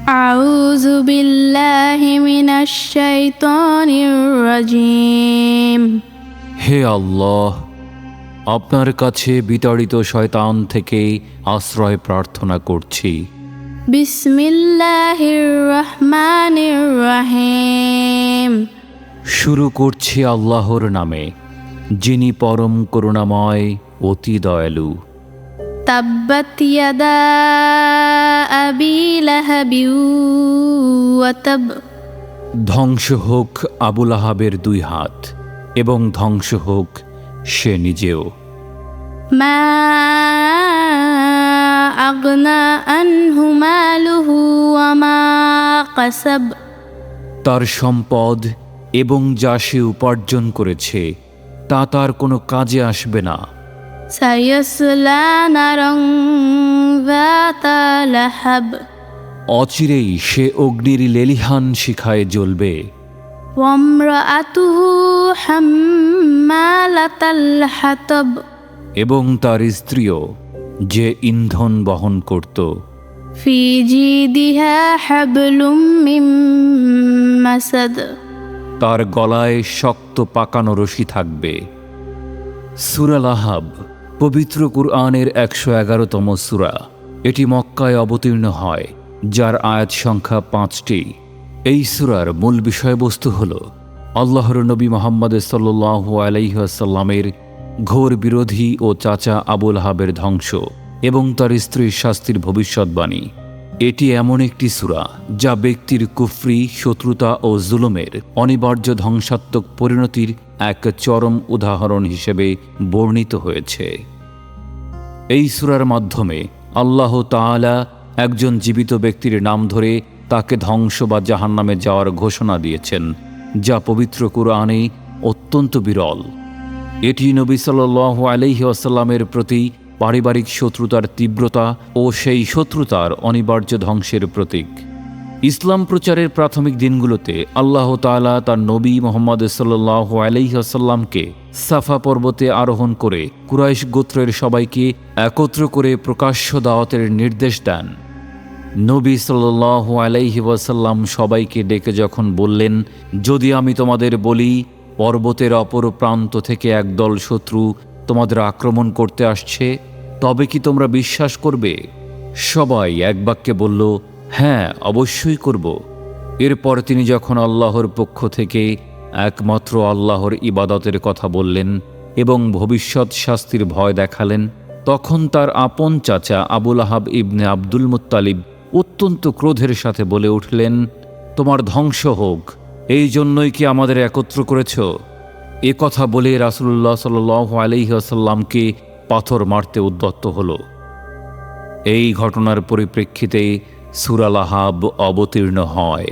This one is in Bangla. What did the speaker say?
أعوذ بالله من الشيطان الرجيم হে আল্লাহ, আপনার কাছে বিতাড়িত শয়তান থেকে আশ্রয় প্রার্থনা করছি। بسم الله الرحمن الرحيم শুরু করছি আল্লাহর নামে, যিনি পরম করুণাময়, অতি দয়ালু। تبت يدا أبي لهب وتب ধ্বংস হোক আবুল আহাবের দুই হাত, এবং ধ্বংস হোক সে নিজেও। ما أغنى عنه ماله وما كسب তার সম্পদ এবং যা সে উপার্জন করেছে তা তার কোনো কাজে আসবে না। سيصلى نارا ذات لهب অচিরেই সে অগ্নির লেলিহান শিখায় জ্বলবে। وامرأته حمالة الحطب এবং তার স্ত্রীও, যে ইন্ধন বহন করত। في جيدها حبل من مسد তার গলায় শক্ত পাকানো রশি থাকবে। সূরা লাহাব পবিত্র কুরআনের ১১১তম সূরা। এটি মক্কায় অবতীর্ণ হয়, যার আয়াত সংখ্যা ৫টি। এই সূরার মূল বিষয়বস্তু হল আল্লাহর নবী মুহাম্মদ সাল্লাল্লাহু আলাইহি ওয়াসাল্লামের ঘোর বিরোধী ও চাচা আবুল আহাবের ধ্বংস এবং তার স্ত্রীর শাস্তির ভবিষ্যৎবাণী। এটি এমন একটি সূরা যা ব্যক্তির কুফরি, শত্রুতা ও জুলুমের অনিবার্য ধ্বংসাত্মক পরিণতির এক চরম উদাহরণ হিসেবে বর্ণিত হয়েছে। এই সূরার মাধ্যমে আল্লাহ তাআলা একজন জীবিত ব্যক্তির নাম ধরে তাকে ধ্বংস বা জাহান্নামে যাওয়ার ঘোষণা দিয়েছেন, যা পবিত্র কুরআনে অত্যন্ত বিরল। এটি নবী সাল্লাল্লাহু আলাইহি ওয়াসাল্লামের প্রতি পারিবারিক শত্রুতার তীব্রতা ও সেই শত্রুতার অনিবার্য ধ্বংসের প্রতীক। ইসলাম প্রচারের প্রাথমিক দিনগুলোতে আল্লাহ তাআলা তার নবী মুহাম্মদ সাল্লাল্লাহু আলাইহি ওয়াসাল্লামকে সাফা পর্বতে আরোহণ করে কুরাইশ গোত্রের সবাইকে একত্র করে প্রকাশ্য দাওয়াতের নির্দেশ দেন। নবী সাল্লাল্লাহু আলাইহি ওয়াসাল্লাম সবাইকে ডেকে যখন বললেন, যদি আমি তোমাদের বলি পর্বতের অপর প্রান্ত থেকে একদল শত্রু তোমাদের আক্রমণ করতে আসছে, তবে কি তোমরা বিশ্বাস করবে? সবাই এক বাক্যে বলল, হ্যাঁ, অবশ্যই করব। এরপর তিনি যখন আল্লাহর পক্ষ থেকে একমাত্র আল্লাহর ইবাদতের কথা বললেন এবং ভবিষ্যৎ শাস্তির ভয় দেখালেন, তখন তার আপন চাচা আবুল আহাব ইবনে আব্দুল মুত্তালিব অত্যন্ত ক্রোধের সাথে বলে উঠলেন, তোমার ধ্বংস হোক, এই জন্যই কি আমাদের একত্র করেছ? এ কথা বলে রাসূলুল্লাহ সাল্লাল্লাহু আলাইহি ওয়াসাল্লামকে পাথর মারতে উদ্যত হল। এই ঘটনার পরিপ্রেক্ষিতে সূরা লাহাব অবতীর্ণ হয়।